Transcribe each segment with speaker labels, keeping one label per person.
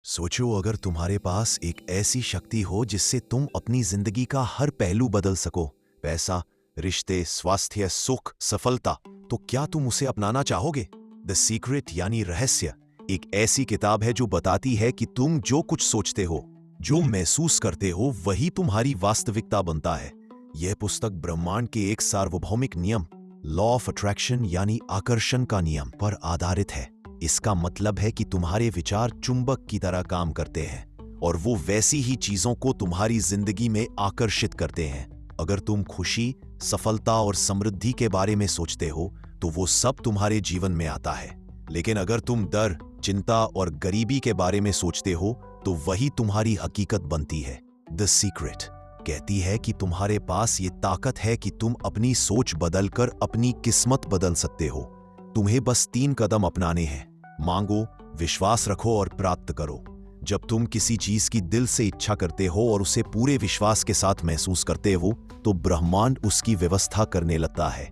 Speaker 1: सोचो अगर तुम्हारे पास एक ऐसी शक्ति हो जिससे तुम अपनी जिंदगी का हर पहलू बदल सको। पैसा, रिश्ते, स्वास्थ्य, सुख, सफलता। तो क्या तुम उसे अपनाना चाहोगे? द सीक्रेट यानी रहस्य एक ऐसी किताब है जो बताती है कि तुम जो कुछ सोचते हो, जो महसूस करते हो, वही तुम्हारी वास्तविकता बनता है। यह पुस्तक ब्रह्मांड के एक सार्वभौमिक नियम, लॉ ऑफ अट्रैक्शन यानी आकर्षण का नियम पर आधारित है। इसका मतलब है कि तुम्हारे विचार चुंबक की तरह काम करते हैं और वो वैसी ही चीजों को तुम्हारी जिंदगी में आकर्षित करते हैं। अगर तुम खुशी, सफलता और समृद्धि के बारे में सोचते हो तो वो सब तुम्हारे जीवन में आता है। लेकिन अगर तुम डर, चिंता और गरीबी के बारे में सोचते हो तो वही तुम्हारी हकीकत बनती है। द सीक्रेट कहती है कि तुम्हारे पास ये ताकत है कि तुम अपनी सोच बदलकर अपनी किस्मत बदल सकते हो। तुम्हें बस 3 कदम अपनाने हैं। मांगो, विश्वास रखो और प्राप्त करो। जब तुम किसी चीज की दिल से इच्छा करते हो और उसे पूरे विश्वास के साथ महसूस करते हो तो ब्रह्मांड उसकी व्यवस्था करने लगता है।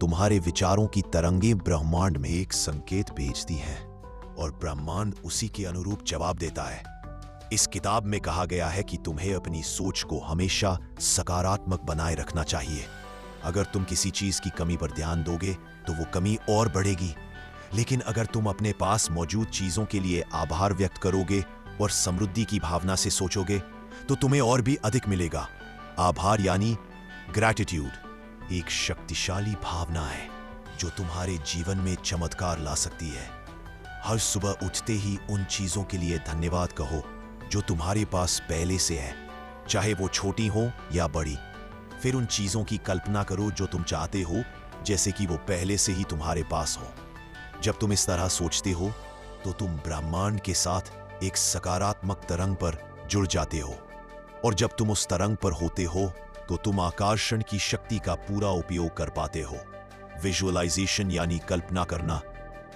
Speaker 1: तुम्हारे विचारों की तरंगें ब्रह्मांड में एक संकेत भेजती हैं और ब्रह्मांड उसी के अनुरूप जवाब देता है। इस किताब में कहा गया है कि तुम्हें अपनी सोच को हमेशा सकारात्मक बनाए रखना चाहिए। अगर तुम किसी चीज की कमी पर ध्यान दोगे तो वो कमी और बढ़ेगी। लेकिन अगर तुम अपने पास मौजूद चीजों के लिए आभार व्यक्त करोगे और समृद्धि की भावना से सोचोगे तो तुम्हें और भी अधिक मिलेगा। आभार यानी ग्रैटिट्यूड एक शक्तिशाली भावना है जो तुम्हारे जीवन में चमत्कार ला सकती है। हर सुबह उठते ही उन चीजों के लिए धन्यवाद कहो जो तुम्हारे पास पहले से है, चाहे वो छोटी हो या बड़ी। फिर उन चीजों की कल्पना करो जो तुम चाहते हो, जैसे कि वो पहले से ही तुम्हारे पास हो। जब तुम इस तरह सोचते हो तो तुम ब्रह्मांड के साथ एक सकारात्मक तरंग पर जुड़ जाते हो और जब तुम उस तरंग पर होते हो तो तुम आकर्षण की शक्ति का पूरा उपयोग कर पाते हो। विजुअलाइजेशन यानी कल्पना करना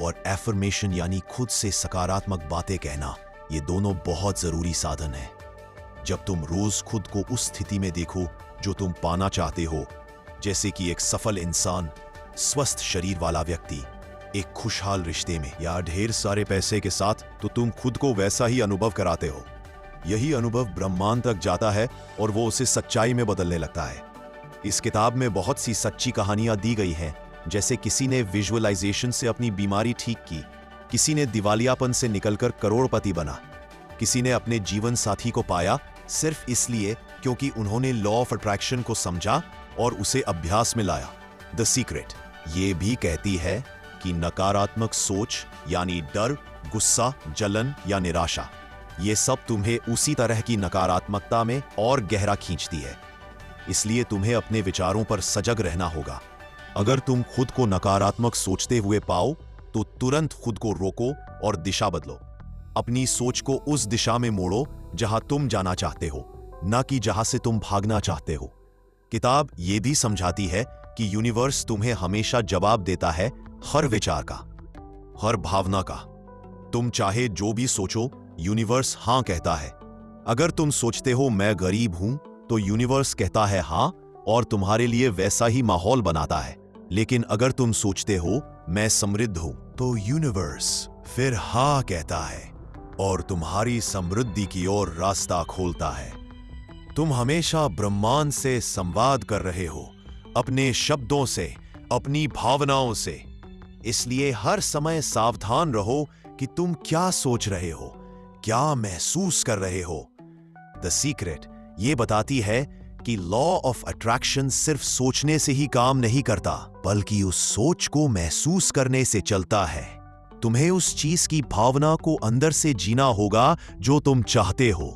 Speaker 1: और एफर्मेशन यानी खुद से सकारात्मक बातें कहना, ये दोनों बहुत जरूरी साधन हैं। जब तुम रोज खुद को उस स्थिति में देखो जो तुम पाना चाहते हो, जैसे कि एक सफल इंसान, स्वस्थ शरीर वाला व्यक्ति, एक खुशहाल रिश्ते में या ढेर सारे पैसे के साथ, तो तुम खुद को वैसा ही अनुभव कराते हो। यही अनुभव ब्रह्मांड तक जाता है और वो उसे सच्चाई में बदलने लगता है। इस किताब में बहुत सी सच्ची कहानियां दी गई हैं, जैसे किसी ने विजुअलाइजेशन से अपनी बीमारी ठीक की, किसी ने दिवालियापन से निकलकर करोड़पति बना, किसी ने अपने जीवन साथी को पाया सिर्फ इसलिए क्योंकि उन्होंने लॉ ऑफ अट्रैक्शन को समझा और उसे अभ्यास में लाया। द सीक्रेट ये भी कहती है कि नकारात्मक सोच यानी डर, गुस्सा, जलन या निराशा, ये सब तुम्हें उसी तरह की नकारात्मकता में और गहरा खींचती है। इसलिए तुम्हें अपने विचारों पर सजग रहना होगा। अगर तुम खुद को नकारात्मक सोचते हुए पाओ तो तुरंत खुद को रोको और दिशा बदलो। अपनी सोच को उस दिशा में मोड़ो जहां तुम जाना चाहते हो, ना कि जहां से तुम भागना चाहते हो। किताब ये भी समझाती है कि यूनिवर्स तुम्हें हमेशा जवाब देता है हर विचार का, हर भावना का। तुम चाहे जो भी सोचो, यूनिवर्स हां कहता है। अगर तुम सोचते हो मैं गरीब हूं तो यूनिवर्स कहता है हां और तुम्हारे लिए वैसा ही माहौल बनाता है। लेकिन अगर तुम सोचते हो मैं समृद्ध हूं तो यूनिवर्स फिर हां कहता है और तुम्हारी समृद्धि की ओर रास्ता खोलता है। तुम हमेशा ब्रह्मांड से संवाद कर रहे हो, अपने शब्दों से, अपनी भावनाओं से। इसलिए हर समय सावधान रहो कि तुम क्या सोच रहे हो, क्या महसूस कर रहे हो। द सीक्रेट ये बताती है कि लॉ ऑफ अट्रैक्शन सिर्फ सोचने से ही काम नहीं करता, बल्कि उस सोच को महसूस करने से चलता है। तुम्हें उस चीज की भावना को अंदर से जीना होगा जो तुम चाहते हो।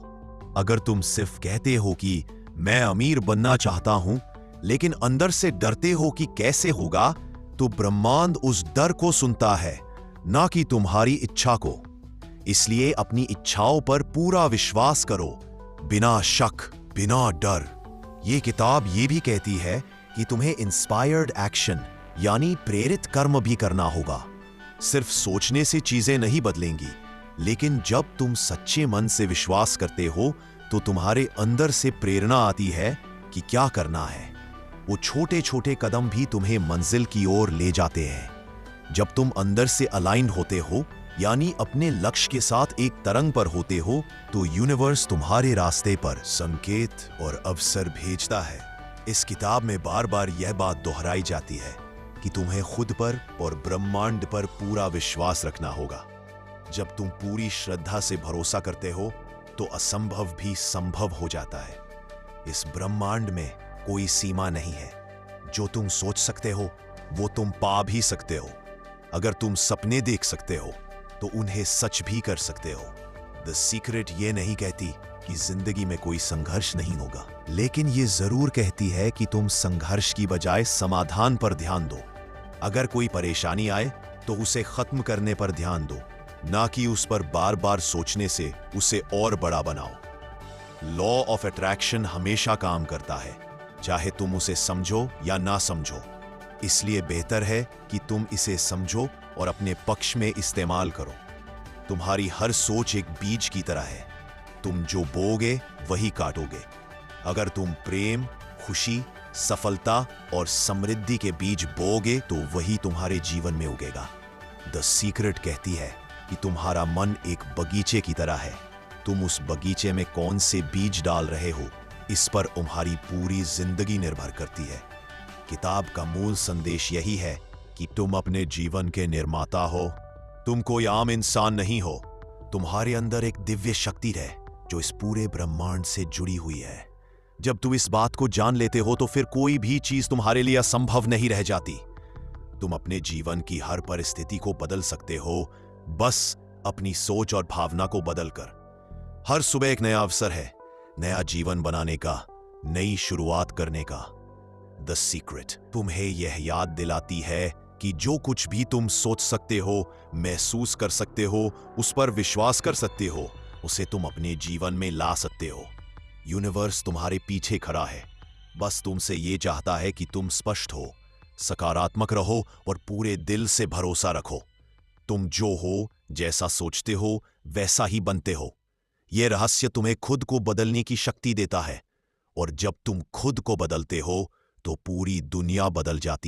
Speaker 1: अगर तुम सिर्फ कहते हो कि मैं अमीर बनना चाहता हूं, लेकिन अंदर से डरते हो कि कैसे होगा, तो ब्रह्मांड उस डर को सुनता है, ना कि तुम्हारी इच्छा को। इसलिए अपनी इच्छाओं पर पूरा विश्वास करो, बिना शक, बिना डर। ये किताब ये भी कहती है कि तुम्हें इंस्पायर्ड एक्शन यानी प्रेरित कर्म भी करना होगा। सिर्फ सोचने से चीजें नहीं बदलेंगी, लेकिन जब तुम सच्चे मन से विश्वास करते हो तो तुम्हारे अंदर से प्रेरणा आती है कि क्या करना है। वो छोटे छोटे कदम भी तुम्हें मंजिल की ओर ले जाते हैं। जब तुम अंदर से अलाइन होते हो यानी अपने लक्ष्य के साथ एक तरंग पर होते हो, तो यूनिवर्स तुम्हारे रास्ते पर संकेत और अवसर भेजता है। इस किताब में बार बार यह बात दोहराई जाती है कि तुम्हें खुद पर और ब्रह्मांड पर पूरा विश्वास रखना होगा। जब तुम पूरी श्रद्धा से भरोसा करते हो तो असंभव भी संभव हो जाता है। इस ब्रह्मांड में कोई सीमा नहीं है। जो तुम सोच सकते हो वो तुम पा भी सकते हो। अगर तुम सपने देख सकते हो तो उन्हें सच भी कर सकते हो। द सीक्रेट ये नहीं कहती कि जिंदगी में कोई संघर्ष नहीं होगा, लेकिन ये जरूर कहती है कि तुम संघर्ष की बजाय समाधान पर ध्यान दो। अगर कोई परेशानी आए तो उसे खत्म करने पर ध्यान दो, ना कि उस पर बार बार सोचने से उसे और बड़ा बनाओ। लॉ ऑफ अट्रैक्शन हमेशा काम करता है, चाहे तुम उसे समझो या ना समझो। इसलिए बेहतर है कि तुम इसे समझो और अपने पक्ष में इस्तेमाल करो। तुम्हारी हर सोच एक बीज की तरह है। तुम जो बोओगे वही काटोगे। अगर तुम प्रेम, खुशी, सफलता और समृद्धि के बीज बोओगे तो वही तुम्हारे जीवन में उगेगा। द सीक्रेट कहती है कि तुम्हारा मन एक बगीचे की तरह है। तुम उस बगीचे में कौन से बीज डाल रहे हो, इस पर तुम्हारी पूरी जिंदगी निर्भर करती है। किताब का मूल संदेश यही है कि तुम अपने जीवन के निर्माता हो। तुम कोई आम इंसान नहीं हो। तुम्हारे अंदर एक दिव्य शक्ति है जो इस पूरे ब्रह्मांड से जुड़ी हुई है। जब तुम इस बात को जान लेते हो तो फिर कोई भी चीज तुम्हारे लिए असंभव नहीं रह जाती। तुम अपने जीवन की हर परिस्थिति को बदल सकते हो, बस अपनी सोच और भावना को बदलकर। हर सुबह एक नया अवसर है, नया जीवन बनाने का, नई शुरुआत करने का। द सीक्रेट तुम्हें यह याद दिलाती है कि जो कुछ भी तुम सोच सकते हो, महसूस कर सकते हो, उस पर विश्वास कर सकते हो, उसे तुम अपने जीवन में ला सकते हो। यूनिवर्स तुम्हारे पीछे खड़ा है, बस तुमसे ये चाहता है कि तुम स्पष्ट हो, सकारात्मक रहो और पूरे दिल से भरोसा रखो। तुम जो हो, जैसा सोचते हो, वैसा ही बनते हो। यह रहस्य तुम्हें खुद को बदलने की शक्ति देता है, और जब तुम खुद को बदलते हो तो पूरी दुनिया बदल जाती है।